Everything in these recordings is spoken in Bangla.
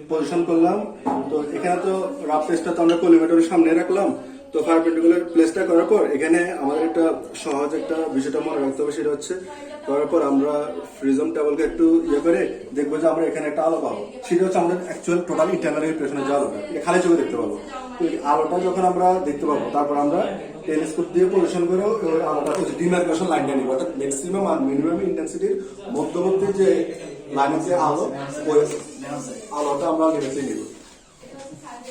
পজিশন করলাম। তো এখানে তো রাফ পেজটা তো আমরা কলিমেটরের সামনে রাখলাম। তো পারপেন্ডিকুলার প্লেসটা করার পর এখানে আমাদের একটা সহজ একটা বিষয়টা মনে রাখতে হবে, সেটা হচ্ছে করার পর আমরা প্রিজম টেবলকে একটু ইয়ে করে দেখবো যে আমরা এখানে একটা আলো পাবো। সেটা হচ্ছে আমাদের অ্যাকচুয়াল টোটাল ইন্টারনাল রিফ্লেকশনের যে আলোটা, খালি চোখে দেখতে পাবো। তো এই আলোটা যখন আমরা দেখতে পাবো, তারপর আমরা টেলিস্কোপ দিয়ে পজিশন করে ওই আলোটা ডিমার্কেশন লাইনটা নিব, অর্থাৎ ম্যাক্সিমাম আর মিনিমাম ইন্টেন্সিটির মধ্যবর্তী যে লাইনের যে আলো, ওই আলোটা আমরা লিমিটে নিব।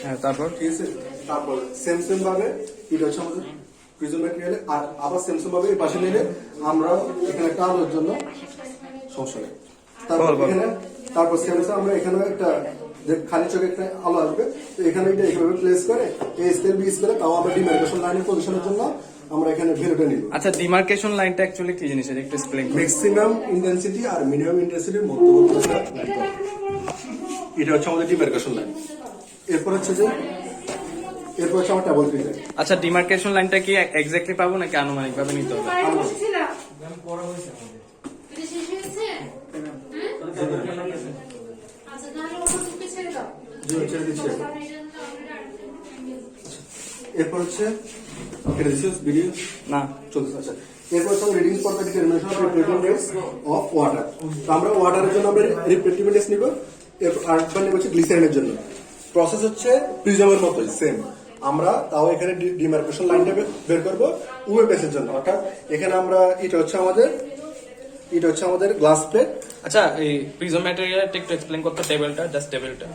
হ্যাঁ, তারপর ঠিক আছে। তারপর সেম ভাবে এটা হচ্ছে আমাদের প্রিজম ম্যাটেরিয়ালে, আর আবার সেম ভাবে এই পাশে নিলে আমরা এখানে একটা আলোর জন্য সমস্যা নেই। তারপর সেম আমরা এখানে একটা যে খালি চোখে একটা আলো আসবে, তো এখানে এটা এইভাবে প্লেস করে এই স্কেল বি স্কেলে তাও আমরা ডিমার্কেশন লাইনের পজিশনের জন্য আমরা এখানে ভ্যালুটা নিব। আচ্ছা, ডিমার্কেশন লাইনটা অ্যাকচুয়ালি কি জিনিস এটা একটু এক্সপ্লেইন করুন। ম্যাক্সিমাম ইন্টেন্সিটি আর মিনিমাম ইন্টেন্সিটির মধ্যবর্তী লাইনটা, এটা হচ্ছে আমাদের ডিমার্কেশন লাইন। এরপর হচ্ছে আমার টেবল ফিল্টার। আচ্ছা, ডিমার্কেশন লাইনটা কি এক্স্যাক্টলি পাবো নাকি আনুমানিক ভাবে নিতে হবে? এরপর হচ্ছে ভিডিও না চলছে। আচ্ছা, এরপর হচ্ছে reading for the determination of reflective index of water. তো আমরা ওয়াটারের জন্য আমরা রিফ্লেকটিভ ইন্ডেক্স নিব, আর নিব হচ্ছে গ্লিসারিনের জন্য। প্রসেস হচ্ছে প্রিজমের মতোই সেম। আমরা তাও এখানে ডিমার্কেশন লাইনটা বের করবো উভয় পেসের জন্য, অর্থাৎ এখানে আমরা এটা হচ্ছে আমাদের গ্লাস প্লেট। আচ্ছা, এই প্রিজম ম্যাটেরিয়ালটা একটু এক্সপ্লেইন করতে, টেবিলটা জাস্ট টেবিলটা।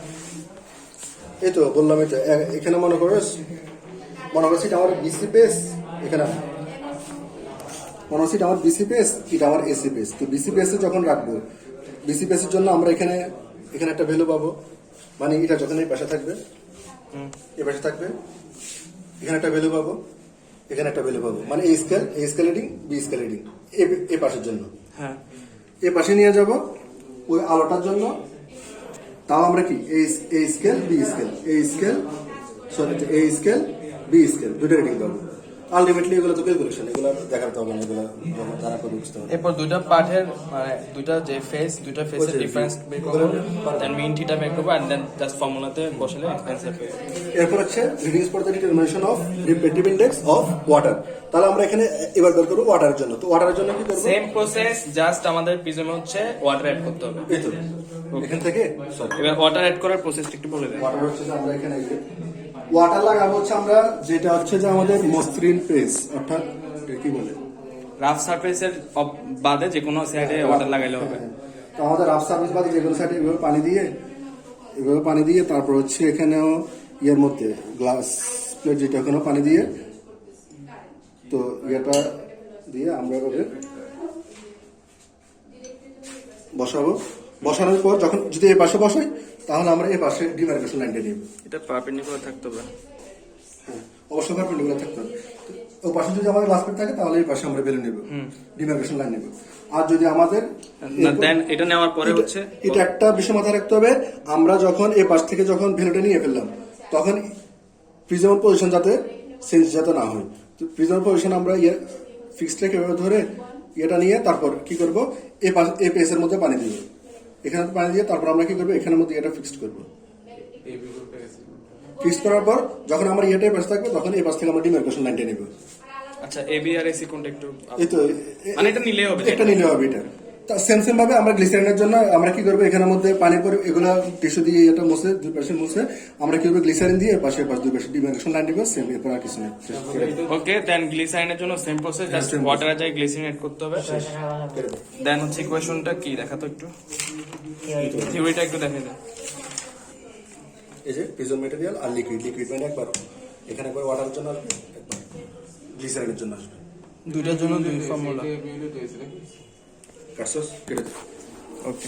এই তো বললাম, এই তো এখানে মনে করো এটা আমার বিসি পেস, এখানে মনে হচ্ছে এটা আমার বিসি পেস, এটা আমার এসি পেস। তো বিসি পেসে যখন রাখবো, বিসি পেসের জন্য আমরা এখানে একটা ভ্যালু পাবো, মানে এটা যখন এই পাশে থাকবে, এই পাশে থাকবে, এখানে একটা ভ্যালু পাবো, এখানে একটা ভ্যালু পাবো, মানে এই scale reading, B scale reading এই পাশের জন্য। হ্যাঁ, এই পাশে নিয়ে যাব ওই আলোটার জন্য। তাও আমরা কি এই স্কেল বি স্কেল, এই স্কেল বি স্কেল দুটো রিডিং পাবো। আলটিমেটলি এগুলো তো ক্যালকুলেশন, এগুলো দেখাতে হবে না, এগুলো যারা করে বুঝতে হবে। এরপর দুইটা পার্টের মানে দুইটা যে দুইটা ফেসের ডিফারেন্স বের করব, দেন মিন থিটা বের করব, এন্ড দেন জাস্ট ফর্মুলাতে বসালে অ্যানসার পেয়ে যাবে। এরপর হচ্ছে readings for the determination of reflective index of water. তাহলে আমরা এখানে এবার বের করব ওয়াটারের জন্য। তো ওয়াটারের জন্য কি করব? সেম প্রসেস, জাস্ট আমাদের প্রিজমে হচ্ছে ওয়াটার অ্যাড করতে হবে। এই তো এখান থেকে এবার ওয়াটার অ্যাড করার প্রসেসটা একটু বলে দেন। ওয়াটার হচ্ছে যে আমরা এখানে ওয়াটার লাগাবো হচ্ছে আমরা, যেটা হচ্ছে যে আমাদের মসৃণ পেজ, অর্থাৎ কি বলে রাফ সারফেসের বাদে যে কোনো সাইডে ওয়াটার লাগাইলে হবে। তো আমাদের রাফ সারফেস বাদে যে কোনো সাইডে এভাবে পানি দিয়ে তারপর হচ্ছে এখানেও ইয়ের মধ্যে গ্লাস প্লেট যেটা, ওখানেও পানি দিয়ে, তো ইয়েটা দিয়ে আমরা এভাবে বসাবো। বসানোর পর যখন যদি এই পাশে বসাই, তাহলে আমরা এই পাশে ডিমার্কেশন লাইনটা নিব। এটা পারপেন্ডিকুলার থাকতে হবে। হ্যাঁ, অবশ্যই পারপেন্ডিকুলার থাকতে হবে। ও পাশে যদি আমাদের গ্লাস প্লেট থাকে, তাহলে এই পাশে আমরা বেলে নেব, ডিমার্কেশন লাইন নেব। আর যদি আমাদের দেন এটা নেওয়ার পরে হচ্ছে এটা একটা বিষয় মাথায় রাখতে হবে, আমরা যখন এই পাশ থেকে যখন ভ্যালুটা নিয়ে ফেললাম, তখন প্রিজমের পজিশন যাতে চেঞ্জ যাতে না হয়। তো প্রিজমের পজিশন আমরা ফিক্সড রেখে ধরে এটা নিয়ে তারপর কি করব, এই পেসের মধ্যে পানি দিব, এখানে পানি দিয়ে তারপর আমরা কি করবো, এখানের মধ্যে এটা ফিক্সড করবো। ফিক্স করার পর যখন আমার ইয়েটাই পাশে থাকবে, তখন এই পাশ থেকে আমরা ডিমার্কেশন লাইনটা নেব। আচ্ছা, এবি আর এসি কোনটা একটু এই তো মানে এটা নিলে হবে, এটা নিলে হবে। এটা সেম ভাবে আমরা গ্লিসারিনের জন্য আমরা কি করবো, এখানের মধ্যে পানি পরে এগুলা টিস্যু দিয়ে এটা মুছে, দুই পাশে মুছে আমরা কি করবো, গ্লিসারিন দিয়ে পাশে দুই পাশে ডিমার্কেশন লাইন দিব। সেম, এরপর আর কিছু নেই। ওকে, দেন গ্লিসারিনের জন্য সেম প্রসেস, জাস্ট ওয়াটারে যাই গ্লিসারিন এড করতে হবে। দেন হচ্ছে ইকুয়েশনটা কি দেখাতো একটু, থিওরিটা একটু দেখাই দাও। এই যে প্রিজম ম্যাটেরিয়াল আর লিকুইড মানে একবার এখানে একবার ওয়াটারের জন্য আসবে, একবার গ্লিসারিনের জন্য আসবে, দুইটার জন্য দুই ফর্মুলা। কাটছস কেটে। ওকে।